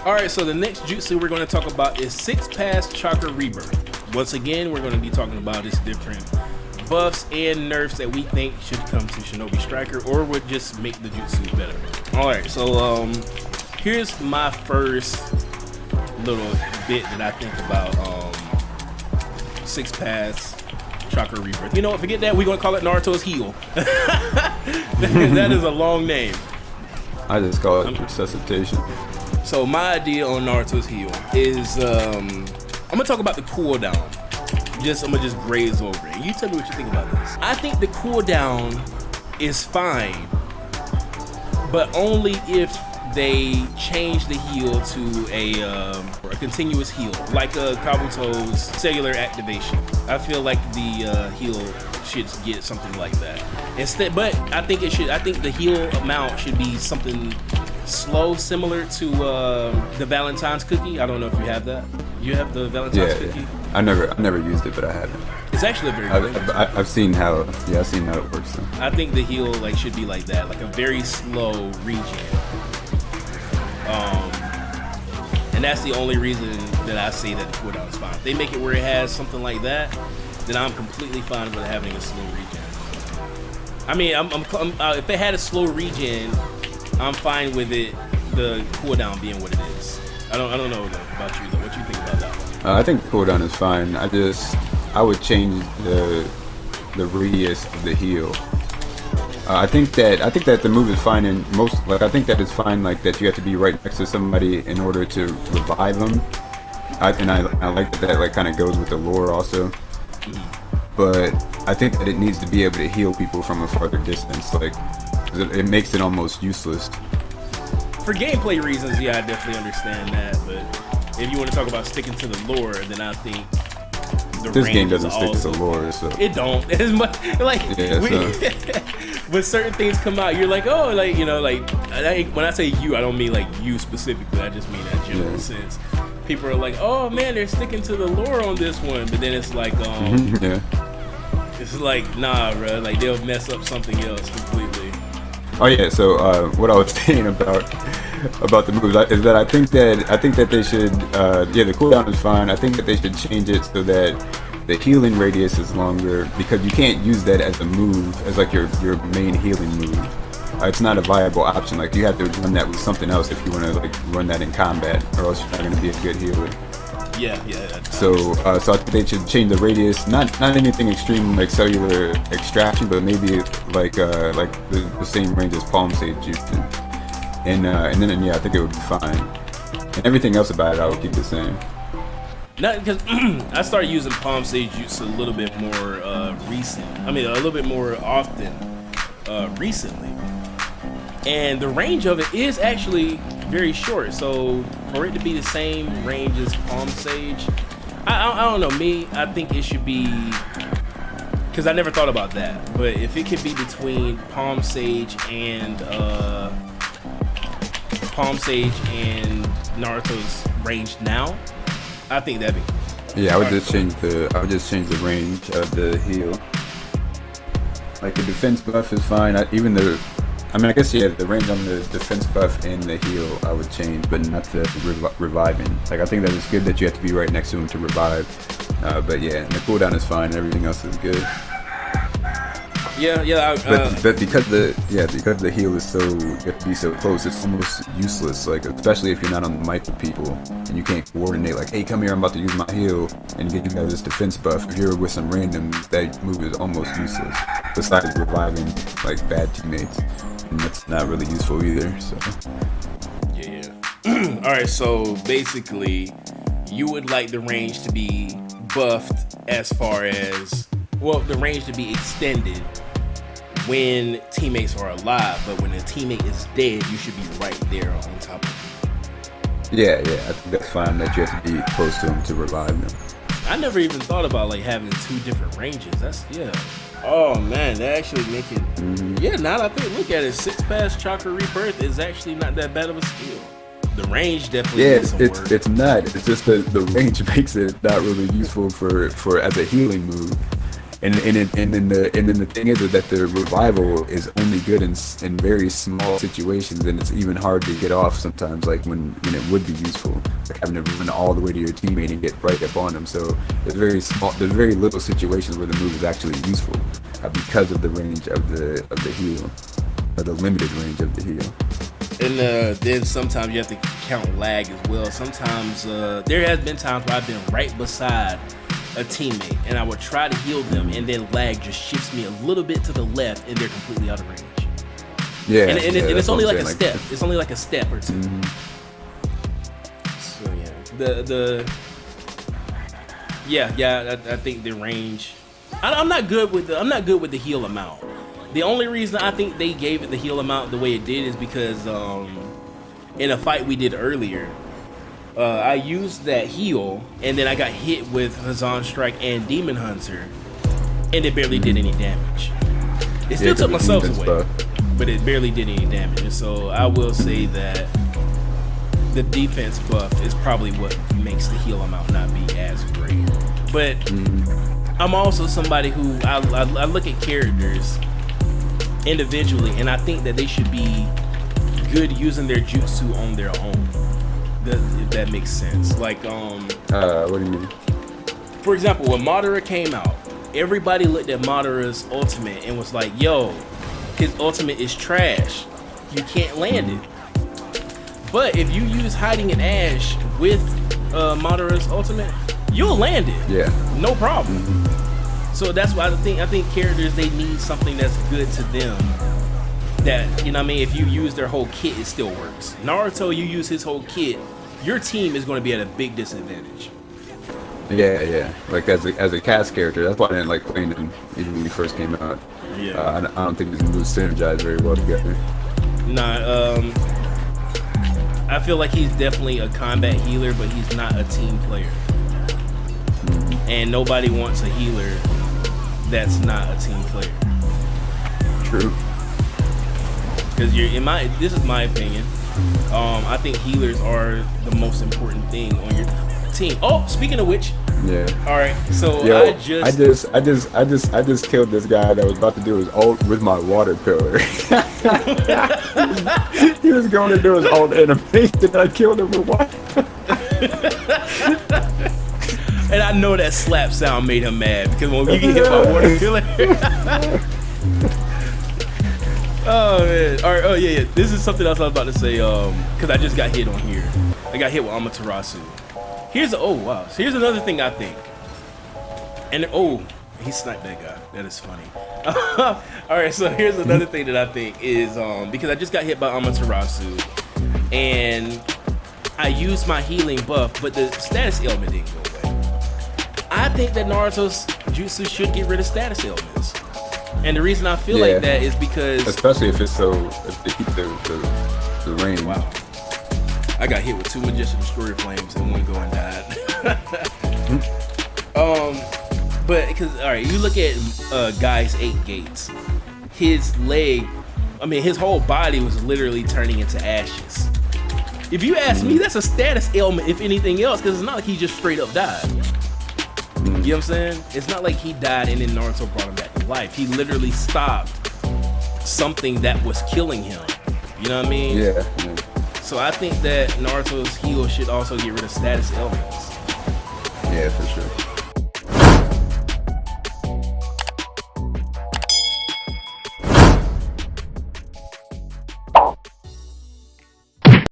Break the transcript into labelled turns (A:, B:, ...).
A: Alright, so the next jutsu we're going to talk about is Paths Chakra Rebirth. Once again, we're going to be talking about its different buffs and nerfs that we think should come to Shinobi Striker or would just make the jutsu better. Alright, so here's my first little bit that I think about Paths Chakra Rebirth. You know what, forget that, we're going to call it Naruto's heel. That is a long name.
B: I just call it resuscitation.
A: So my idea on Naruto's heel is I'm gonna talk about the cooldown. I'm gonna just graze over it. You tell me what you think about this. I think the cooldown is fine, but only if they change the heal to a continuous heal, like Kabuto's cellular activation. I feel like the heal should get something like that instead. But I think the heal amount should be something slow, similar to the Valentine's cookie. I don't know if you have that. You have the Valentine's cookie?
B: Yeah. I never used it, but I haven't.
A: It's actually a very good.
B: I've seen how it works. So.
A: I think the heal should be like that, like a very slow regen. And that's the only reason that I say that the cooldown is fine. If they make it where it has something like that, then I'm completely fine with having a slow regen. I mean, if it had a slow regen, I'm fine with it. The cooldown being what it is. I don't know about you though. What you think about that one?
B: I think the cooldown is fine. I would change the radius of the heal. I think that the move is fine in most. I think that it's fine. Like that you have to be right next to somebody in order to revive them. I like that kind of goes with the lore also. But I think that it needs to be able to heal people from a farther distance. Like it makes it almost useless.
A: For gameplay reasons, yeah, I definitely understand that. But if you want to talk about sticking to the lore, then I think
B: this game doesn't stick to the lore. So
A: it don't as much. Like when certain things come out, you're like, oh, like when I say you, I don't mean like you specifically. I just mean that general sense. People are like, oh man, they're sticking to the lore on this one, but then it's like, it's like, nah, bro, like they'll mess up something else completely.
B: Oh yeah, so what I was saying about the moves is that I think that they should the cooldown is fine. I think that they should change it so that the healing radius is longer, because you can't use that as a move, as like your main healing move. It's not a viable option. Like you have to run that with something else if you want to like run that in combat, or else you're not going to be a good healer.
A: Yeah.
B: So I think they should change the radius. Not anything extreme like cellular extraction, but maybe like the same range as Palm Sage used to. And then I think it would be fine. And everything else about it, I would keep the same.
A: Not because I started using Palm Sage Jutsu a little bit more recent. I mean, a little bit more often recently. And the range of it is actually very short. So for it to be the same range as Palm Sage, I don't know. Me, I think it should be, because I never thought about that. But if it could be between Palm Sage and Naruto's range now, I think that'd be cool.
B: Yeah, I would just change the range of the heal. Like the defense buff is fine. I guess the range on the defense buff and the heal I would change, but not the reviving. Like I think that it's good that you have to be right next to him to revive. But yeah, the cooldown is fine. Everything else is good.
A: Yeah.
B: But because the heal is so, you have to be so close, it's almost useless. Like especially if you're not on the mic with people and you can't coordinate. Like, hey, come here, I'm about to use my heal, and get you guys this defense buff. If you're with some randoms, that move is almost useless. Besides reviving like bad teammates, and that's not really useful either. So.
A: Yeah. All right. So basically, you would like the range to be buffed as far as, well, the range to be extended when teammates are alive, but when a teammate is dead, you should be right there on top of them.
B: Yeah, I think that's fine that you have to be close to them to revive them.
A: I never even thought about like having two different ranges. Oh man, that actually make it. Yeah, now that I think, look at it, Paths Chakra Rebirth is actually not that bad of a skill. The range definitely needs some work.
B: It's not. It's just the range makes it not really useful for as a healing move. And then the thing is that the revival is only good in very small situations, and it's even hard to get off sometimes, like when it would be useful, like having to run all the way to your teammate and get right up on them. So there's very little situations where the move is actually useful because of the range of the heal, or the limited range of the heal.
A: And then sometimes you have to count lag as well. Sometimes there has been times where I've been right beside a teammate and I would try to heal them, and then lag just shifts me a little bit to the left and they're completely out of range.
B: Yeah,
A: and it's only like a
B: saying,
A: step. It's only like a step or two. Mm-hmm. So yeah, I think the range. I'm not good with the heal amount. The only reason I think they gave it the heal amount the way it did is because in a fight we did earlier, I used that heal and then I got hit with Hazan Strike and Demon Hunter, and it barely did any damage. It still took my subs away, but it barely did any damage. And so I will say that the defense buff is probably what makes the heal amount not be as great. But I'm also somebody who I look at characters individually, and I think that they should be good using their jutsu on their own. If that makes sense. Like,
B: what do you mean?
A: For example, when Madara came out, everybody looked at Madara's ultimate and was like, yo, his ultimate is trash. You can't land it. But if you use Hiding in Ash with Madara's ultimate, you'll land it. Yeah. No problem. So that's why I think characters, they need something that's good to them. That, you know what I mean, if you use their whole kit, it still works. Naruto, you use his whole kit, your team is going to be at a big disadvantage.
B: Yeah. Like as a cast character, that's why I didn't like playing him even when he first came out. Yeah. I don't think these moves synergize very well together.
A: Nah, I feel like he's definitely a combat healer, but he's not a team player. And nobody wants a healer that's not a team player.
B: True.
A: Because this is my opinion. I think healers are the most important thing on your team. Oh, speaking of which.
B: Yeah.
A: All right. So
B: I just killed this guy that was about to do his ult with my water pillar. He was going to do his ult animation, and I killed him with water.
A: And I know that slap sound made him mad, because when you get hit by water pillar. Oh man! All right. Oh yeah. This is something else I was about to say. Because I just got hit on here. I got hit with Amaterasu. Here's here's another thing I think. And he sniped that guy. That is funny. All right. So here's another thing that I think is because I just got hit by Amaterasu, and I used my healing buff, but the status ailment didn't go away. I think that Naruto's jutsu should get rid of status ailments. And the reason I feel like that is because,
B: especially if they keep the range.
A: Wow. I got hit with 2 Magician Destroyer Flames and one going died. But because, all right, you look at Guy's 8 Gates. His his whole body was literally turning into ashes. If you ask me, that's a status ailment, if anything else, because it's not like he just straight up died. You know what I'm saying? It's not like he died and then Naruto brought him back to life. He literally stopped something that was killing him. You know what I mean?
B: Yeah.
A: So I think that Naruto's heal should also get rid of status ailments.
B: Yeah, for sure.